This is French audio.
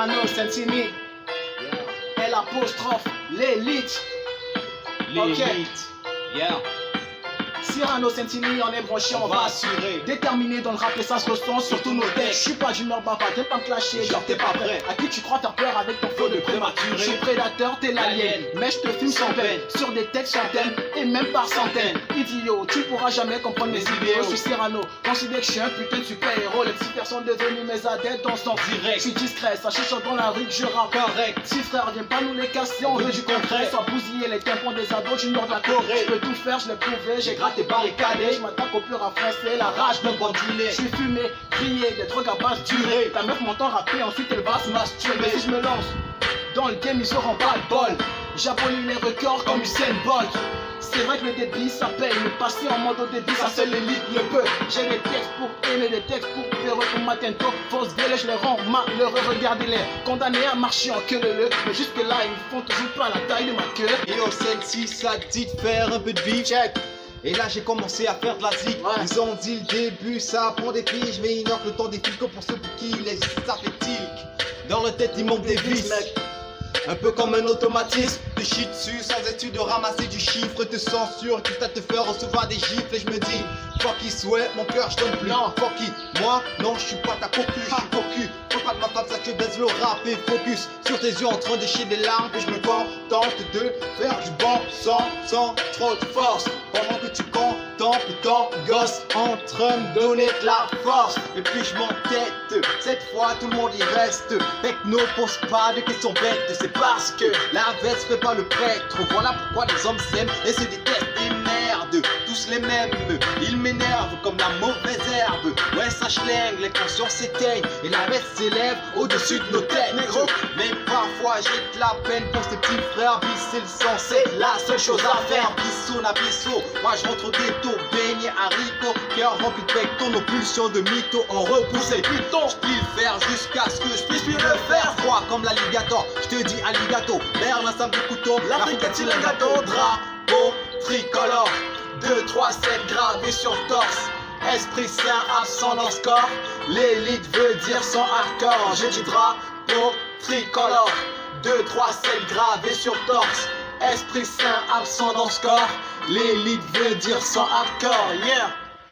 Cyrano, Santini, L', l'élite. L'élite. Yeah. Cyrano, Santini, on est branché, on va assurer. Déterminé dans le rap et ça se ressent sur tous nos textes. Je suis pas d'humeur bavard, t'aimes pas me clasher, genre t'es pas prêt. À qui tu crois t'as peur avec ton flow de prématuré? Je suis prédateur, t'es l'alien, mais je te filme sans peine. Sur des textes centaines et même par centaines. Idiot, tu pourras jamais comprendre mes idéaux. Je suis Cyrano, considère que je suis un putain de super héros. Les petits pères sont devenus mes adeptes, on s'en direct. Je suis discret, sachez sur dans la rue que je rappe correct. Si frère, viens pas nous les casser, on veut du concret. Soit bousiller les tympans des ados du nord de la Corée. Je peux tout faire, je l'ai prouvé, j'ai gratté barricadé. Je m'attaque au pur à français, la rage d'un bandulé. Je suis fumé, crié, des drogues à base durée. Ta meuf m'entend rapper, ensuite elle va se masturber. Si je me lance dans le game, ils seront pas le bol. J'abolis les records comme Usain Bolt. C'est vrai que le débit ça paye, mais passer en mode au débit ça seule l'élite le peut. J'ai des textes pour aimer, des textes pour faire pour Matento. Fausse gueule, je les rends malheureux, regardez-les. Condamnés à marcher en queue leu. Mais jusque là ils me font toujours pas la taille de ma queue. Et au celle-ci, ça te dit de faire un peu de beat. Check. Et là j'ai commencé à faire de la zik. Ils ont dit le début, ça prend des piges, mais ils n'ont que le temps des fils que pour ceux pour qui il existe, ça fait tilk. Dans la tête il manque des vis. Un peu comme un automatisme, te chie dessus sans étude de ramasser du chiffre, te censure, quitte à te faire recevoir des gifles. Et je me dis, fuck il souhaite, mon cœur je donne plus. Non, fuck it, moi, non, je suis pas ta cocu, je suis cocu. Faut pas de ma femme, ça que baise le rap et focus sur tes yeux en train de chier des larmes. Et je me contente de faire du bon sans trop de force. Pendant que tu contemples ton gosse en train de donner de la force. Et puis je m'entête, cette fois tout le monde y reste. Techno pose pas de questions bêtes, c'est parce que la veste fait pas le prêtre. Voilà pourquoi les hommes s'aiment et se détestent et merde. Tous les mêmes, ils m'énervent comme la mauvaise herbe. Ouais ça schlingue, les consciences s'éteignent et la veste s'élève au-dessus de nos têtes. Mais parfois j'ai de la peine pour ces petits frères. Bisser le sang, c'est la seule chose à faire. Bissot na bissot, moi je rentre au ghetto, baigné haricot, cœur rempli de pecto, nos pulsions de mytho en repoussé. Putain, je puis le faire jusqu'à ce que je puisse plus le faire. Froid comme l'alligator, je te dis alligato, Berlin ça me couteau, l'Afrique a-t-il un gâteau? Drapeau tricolore, 2, 3, 7 gravés sur le torse. Esprit sain, ascendance corps, l'élite veut dire sans hardcore. J'ai dit drapeau tricolore, 2, 3, 7 gravés sur le torse. Esprit sain, ascendance corps, l'élite veut dire sans hardcore. Yeah.